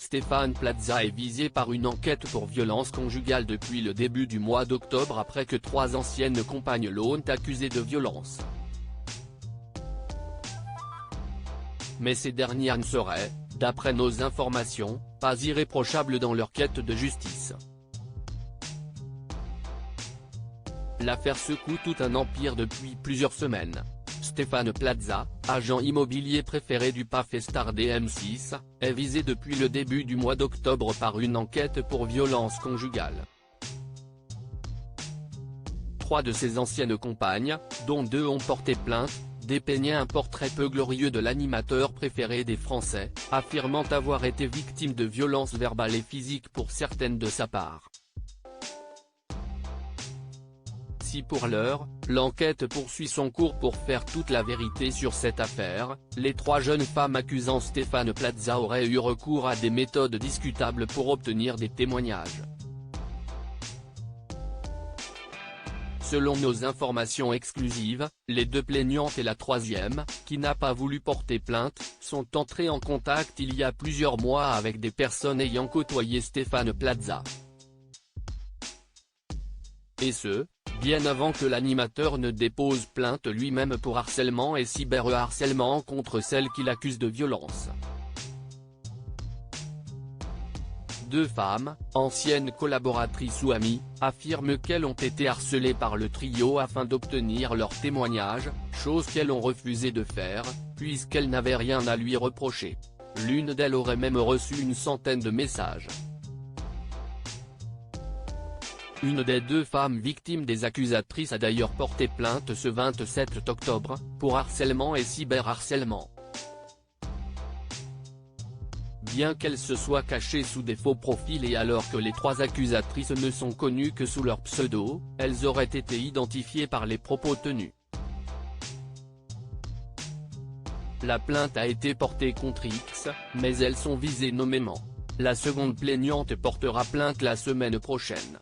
Stéphane Plaza est visé par une enquête pour violence conjugale depuis le début du mois d'octobre après que 3 anciennes compagnes l'ont accusé de violence. Mais ces dernières ne seraient, d'après nos informations, pas irréprochables dans leur quête de justice. L'affaire secoue tout un empire depuis plusieurs semaines. Stéphane Plaza, agent immobilier préféré du PAF et star des M6, est visé depuis le début du mois d'octobre par une enquête pour violence conjugale. 3 de ses anciennes compagnes, dont 2 ont porté plainte, dépeignaient un portrait peu glorieux de l'animateur préféré des Français, affirmant avoir été victime de violences verbales et physiques pour certaines de sa part. Si pour l'heure, l'enquête poursuit son cours pour faire toute la vérité sur cette affaire, les 3 jeunes femmes accusant Stéphane Plaza auraient eu recours à des méthodes discutables pour obtenir des témoignages. Selon nos informations exclusives, les 2 plaignantes et la 3e, qui n'a pas voulu porter plainte, sont entrées en contact il y a plusieurs mois avec des personnes ayant côtoyé Stéphane Plaza. Et ce, bien avant que l'animateur ne dépose plainte lui-même pour harcèlement et cyberharcèlement contre celle qui l'accuse de violence. 2 femmes, anciennes collaboratrices ou amies, affirment qu'elles ont été harcelées par le trio afin d'obtenir leur témoignage, chose qu'elles ont refusé de faire, puisqu'elles n'avaient rien à lui reprocher. L'une d'elles aurait même reçu une centaine de messages. Une des 2 femmes victimes des accusatrices a d'ailleurs porté plainte ce 27 octobre, pour harcèlement et cyberharcèlement. Bien qu'elles se soient cachées sous des faux profils et alors que les 3 accusatrices ne sont connues que sous leur pseudo, elles auraient été identifiées par les propos tenus. La plainte a été portée contre X, mais elles sont visées nommément. La seconde plaignante portera plainte la semaine prochaine.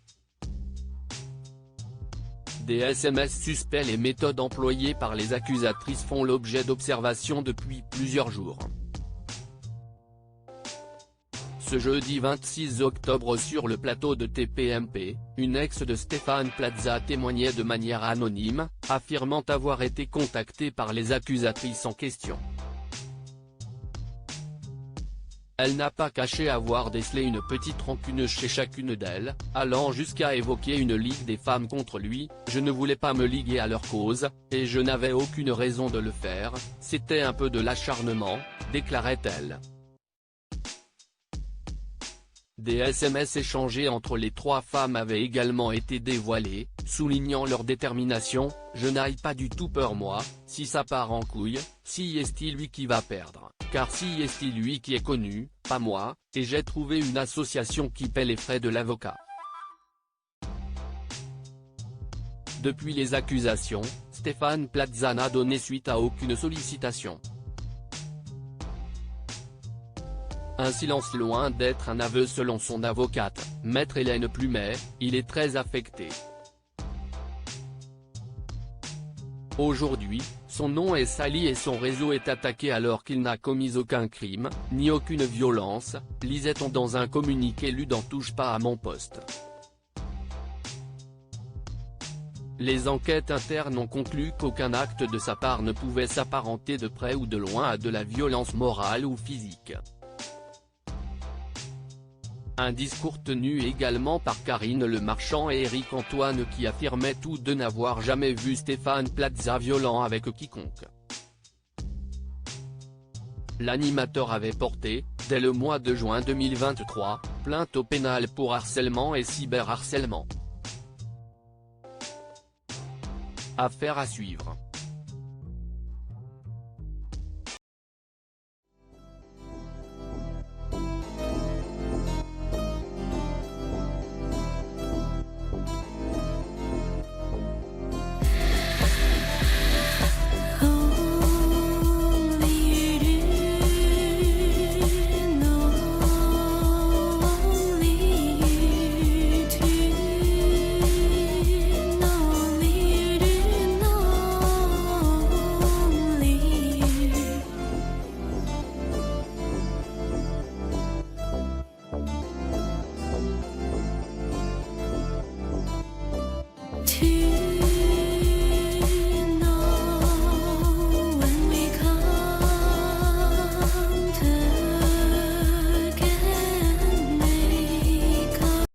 Des SMS suspects. Les méthodes employées par les accusatrices font l'objet d'observations depuis plusieurs jours. Ce jeudi 26 octobre sur le plateau de TPMP, une ex de Stéphane Plaza témoignait de manière anonyme, affirmant avoir été contactée par les accusatrices en question. Elle n'a pas caché avoir décelé une petite rancune chez chacune d'elles, allant jusqu'à évoquer une ligue des femmes contre lui. Je ne voulais pas me liguer à leur cause, et je n'avais aucune raison de le faire, c'était un peu de l'acharnement, déclarait-elle. Des SMS échangés entre les 3 femmes avaient également été dévoilés, soulignant leur détermination. Je n'aille pas du tout peur moi, si ça part en couille, si est-il lui qui va perdre, car si est-il lui qui est connu, pas moi, et j'ai trouvé une association qui paie les frais de l'avocat. Depuis les accusations, Stéphane Plaza n'a donné suite à aucune sollicitation. Un silence loin d'être un aveu selon son avocate, maître Hélène Plumet. Il est très affecté. Aujourd'hui, son nom est sali et son réseau est attaqué alors qu'il n'a commis aucun crime, ni aucune violence, lisait-on dans un communiqué lu dans Touche pas à mon poste. Les enquêtes internes ont conclu qu'aucun acte de sa part ne pouvait s'apparenter de près ou de loin à de la violence morale ou physique. Un discours tenu également par Karine Le Marchand et Éric Antoine qui affirmaient tous 2 n'avoir jamais vu Stéphane Plaza violent avec quiconque. L'animateur avait porté, dès le mois de juin 2023, plainte au pénal pour harcèlement et cyberharcèlement. Affaire à suivre.